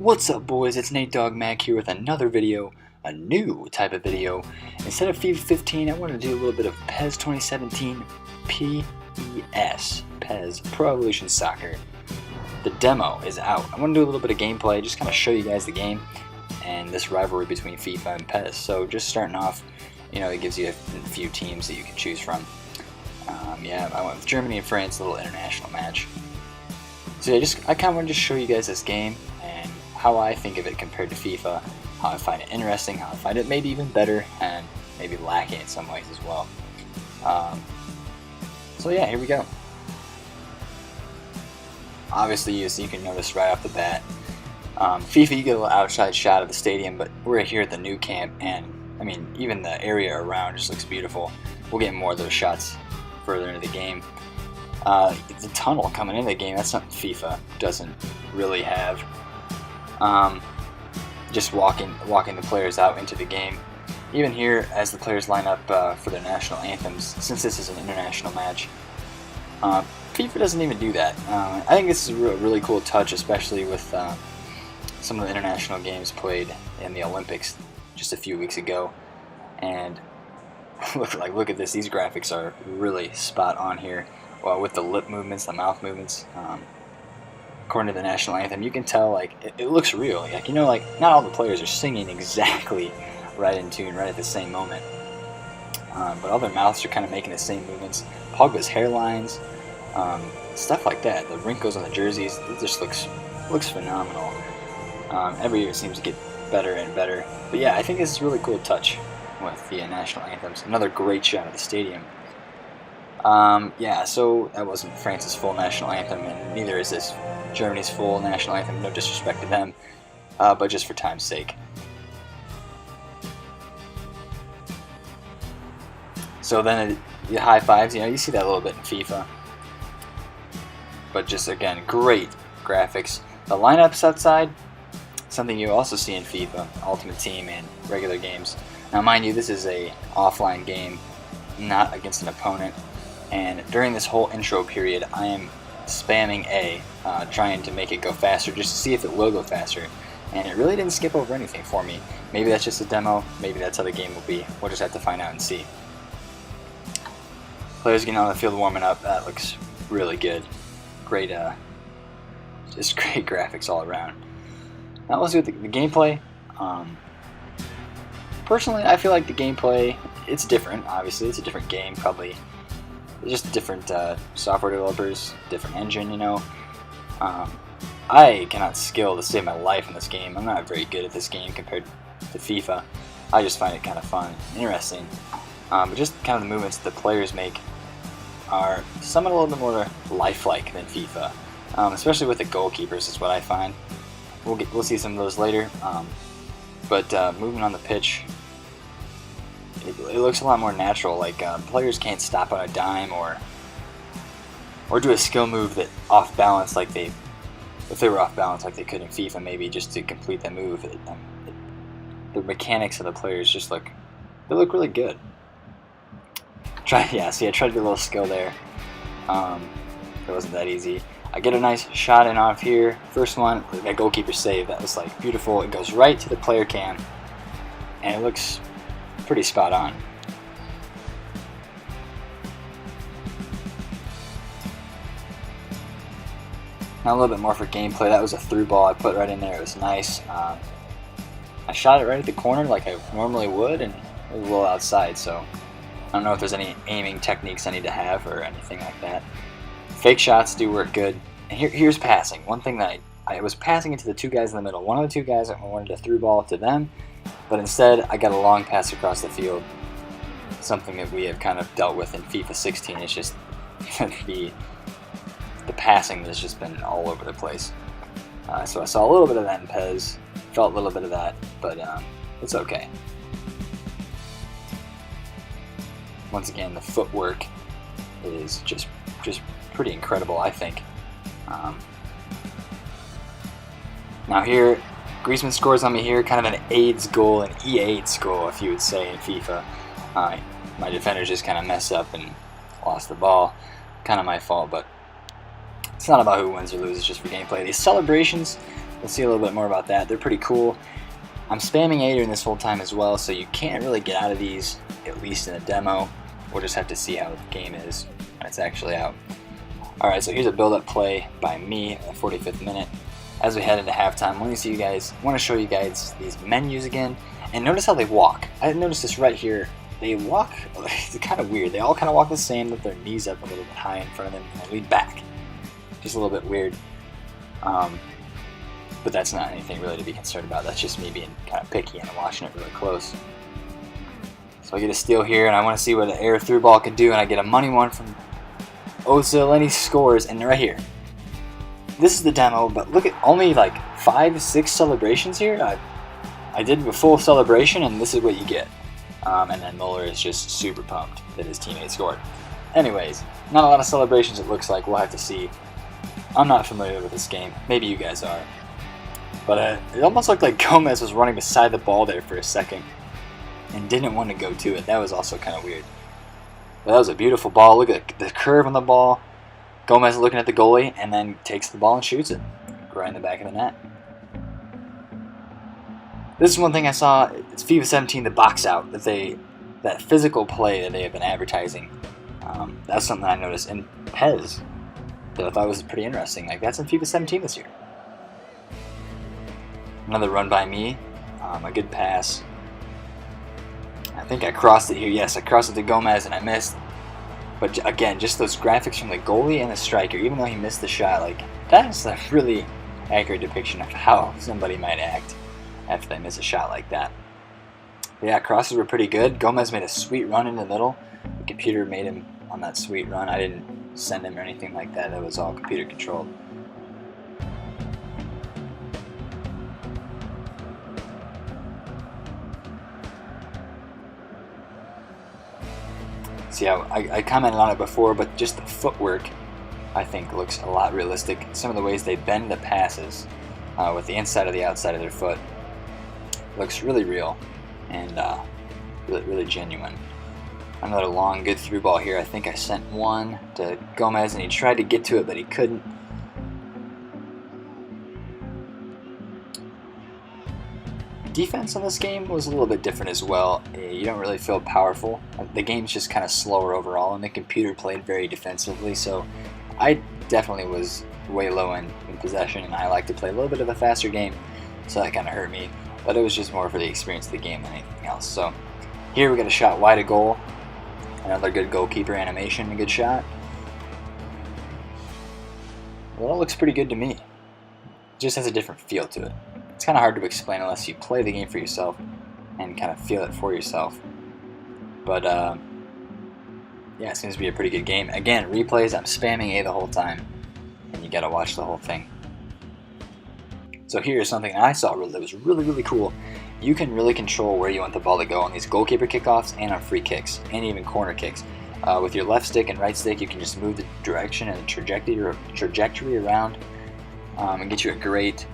What's up, boys? It's Nate Dog Mac here with another video, a new type of video. Instead of FIFA 15, I wanted to do a little bit of PES 2017 PES Pro Evolution Soccer. The demo is out. I want to do a little bit of gameplay, just kind of show you guys the game and this rivalry between FIFA and PES. So just starting off, you know, it gives you a few teams that you can choose from. Yeah, I went with Germany and France, a little international match. So yeah, I kind of want to just show you guys this game and how I think of it compared to FIFA, how I find it interesting, how I find it maybe even better, and maybe lacking in some ways as well. So yeah, here we go. Obviously, you can notice right off the bat, FIFA, you get a little outside shot of the stadium, but we're here at the new camp, and I mean, even the area around just looks beautiful. We'll get more of those shots further into the game. The tunnel coming into the game, that's something FIFA doesn't really have. Just walking the players out into the game. Even here, as the players line up for their national anthems, since this is an international match, FIFA doesn't even do that. I think this is a really cool touch, especially with some of the international games played in the Olympics just a few weeks ago. And look at this, these graphics are really spot on here. Well, with the lip movements, the mouth movements, according to the national anthem, you can tell like it looks real. Like, you know, like not all the players are singing exactly right in tune, right at the same moment, but all their mouths are kind of making the same movements. Pogba's hairlines, stuff like that. The wrinkles on the jerseys, it just looks phenomenal. Every year it seems to get better and better. But yeah, I think this is a really cool touch with the national anthems. Another great shot of the stadium. Yeah, so that wasn't France's full national anthem, and neither is this Germany's full national anthem. No disrespect to them, but just for time's sake. So then the high fives, you know, you see that a little bit in FIFA. But just, again, great graphics. The lineups outside, something you also see in FIFA, Ultimate Team, and regular games. Now, mind you, this is a offline game, not against an opponent. And during this whole intro period, I am spamming A, trying to make it go faster, just to see if it will go faster. And it really didn't skip over anything for me. Maybe that's just a demo, maybe that's how the game will be. We'll just have to find out and see. Players getting on the field warming up, that looks really good. Great, just great graphics all around. Now let's do the gameplay. Personally, I feel like the gameplay, it's different, obviously. It's a different game, probably. Just different software developers, different engine, you know. I cannot skill to save my life in this game. I'm not very good at this game compared to FIFA. I just find it kind of fun, interesting. But just kind of the movements that the players make are somewhat a little bit more lifelike than FIFA, especially with the goalkeepers is what I find. We'll see some of those later. But moving on the pitch, it looks a lot more natural. Like players can't stop on a dime or do a skill move that off balance, like if they were off balance like they could in FIFA, maybe just to complete the move. The mechanics of the players just look really good. Yeah, see, I tried to do a little skill there. It wasn't that easy. I get a nice shot in off here. First one, that goalkeeper save, that was like beautiful. It goes right to the player cam, and it looks pretty spot on. Now a little bit more for gameplay. That was a through ball I put right in there. It was nice. I shot it right at the corner like I normally would, and it was a little outside, so I don't know if there's any aiming techniques I need to have or anything like that. Fake shots do work good. And here's passing. One thing that I was passing it to the two guys in the middle. One of the two guys, I wanted to through ball to them, but instead I got a long pass across the field. Something that we have kind of dealt with in FIFA 16. It's just the passing has just been all over the place. So I saw a little bit of that in PES. Felt a little bit of that, but it's okay. Once again, the footwork is just pretty incredible, I think. Now here, Griezmann scores on me here, kind of an AIDS goal, an E8 goal, if you would say, in FIFA. My defenders just kind of messed up and lost the ball. Kind of my fault, but it's not about who wins or loses, just for gameplay. These celebrations, We'll see a little bit more about that. They're pretty cool. I'm spamming A during this whole time as well, so you can't really get out of these, at least in a demo. We'll just have to see how the game is when it's actually out. Alright, so here's a build-up play by me at the 45th minute. As we head into halftime, I want to show you guys these menus again, and notice how they walk. I noticed this right here. They walk, it's kind of weird. They all kind of walk the same, with their knees up a little bit high in front of them, and they lean back. Just a little bit weird. But that's not anything really to be concerned about. That's just me being kind of picky and watching it really close. So I get a steal here, and I want to see what an air through ball can do, and I get a money one from Ozil, and he scores, and right here. This is the demo, but look at only like 5-6 celebrations here. I did a full celebration, and this is what you get. And then Muller is just super pumped that his teammate scored. Anyways, not a lot of celebrations it looks like. We'll have to see. I'm not familiar with this game. Maybe you guys are. But it almost looked like Gomez was running beside the ball there for a second and didn't want to go to it. That was also kind of weird. But that was a beautiful ball. Look at the curve on the ball. Gomez looking at the goalie and then takes the ball and shoots it right in the back of the net. This is one thing I saw. It's FIFA 17, the box out, that physical play that they have been advertising. That's something I noticed in PES that I thought was pretty interesting. Like, that's in FIFA 17 this year. Another run by me, a good pass. I think I crossed it here. Yes, I crossed it to Gomez and I missed. But again, just those graphics from the goalie and the striker, even though he missed the shot, like, that is a really accurate depiction of how somebody might act after they miss a shot like that. But yeah, crosses were pretty good. Gomez made a sweet run in the middle. The computer made him on that sweet run. I didn't send him or anything like that. That was all computer controlled. See, I commented on it before, but just the footwork, I think, looks a lot realistic. Some of the ways they bend the passes with the inside of the outside of their foot looks really real and really genuine. Another long, good through ball here. I think I sent one to Gomez, and he tried to get to it, but he couldn't. Defense on this game was a little bit different as well. You don't really feel powerful. The game's just kind of slower overall, and the computer played very defensively, so I definitely was way low in possession, and I like to play a little bit of a faster game, so that kind of hurt me. But it was just more for the experience of the game than anything else. So here we got a shot wide of goal. Another good goalkeeper animation, a good shot. Well, it looks pretty good to me. It just has a different feel to it. It's kind of hard to explain unless you play the game for yourself and kind of feel it for yourself. But yeah, it seems to be a pretty good game. Again, replays, I'm spamming A the whole time, and you gotta watch the whole thing. So here's something I saw that was really cool. You can really control where you want the ball to go on these goalkeeper kickoffs and on free kicks, and even corner kicks. With your left stick and right stick, you can just move the direction and the trajectory around and get you a great...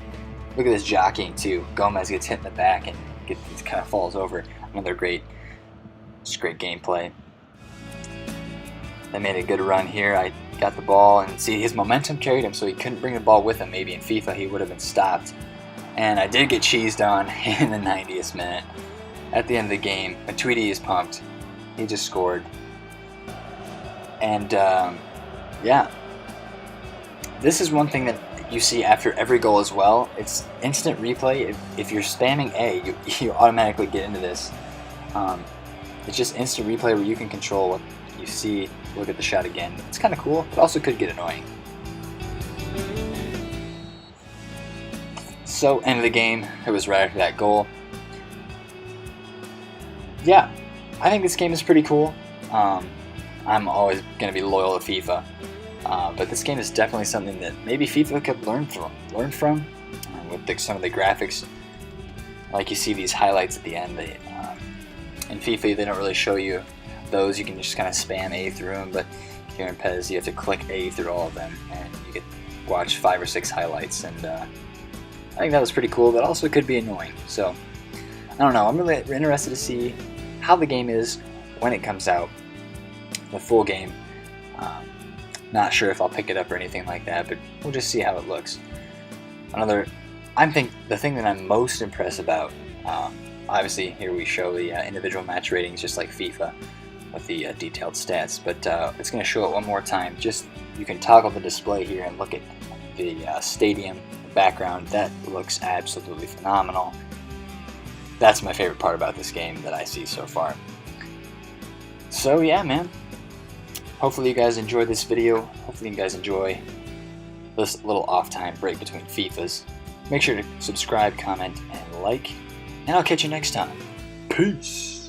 Look at this jockeying too. Gomez gets hit in the back and kind of falls over. Another great gameplay. They made a good run here. I got the ball, and see, his momentum carried him, so he couldn't bring the ball with him. Maybe in FIFA he would have been stopped. And I did get cheesed on in the 90th minute. At the end of the game, Matuidi is pumped. He just scored. And yeah, this is one thing that you see after every goal as well. It's instant replay. If you're spamming A, you automatically get into this. It's just instant replay where you can control what you see. Look at the shot again. It's kind of cool, but also could get annoying. So, end of the game. It was right after that goal. Yeah, I think this game is pretty cool. I'm always going to be loyal to FIFA. But this game is definitely something that maybe FIFA could learn from with some of the graphics. Like you see these highlights at the end. In FIFA, they don't really show you those. You can just kind of spam A through them. But here in PES, you have to click A through all of them, and you get watch 5 or 6 highlights. And I think that was pretty cool, but also could be annoying. So I don't know. I'm really interested to see how the game is when it comes out, the full game. Not sure if I'll pick it up or anything like that, but we'll just see how it looks. Another the thing that I'm most impressed about, obviously here we show the individual match ratings just like FIFA with the detailed stats, but it's going to show it one more time. Just you can toggle the display here and look at the stadium background. That looks absolutely phenomenal. That's my favorite part about this game that I see so far. So yeah, man. Hopefully you guys enjoyed this video. Hopefully you guys enjoy this little off-time break between FIFAs. Make sure to subscribe, comment, and like, and I'll catch you next time. Peace!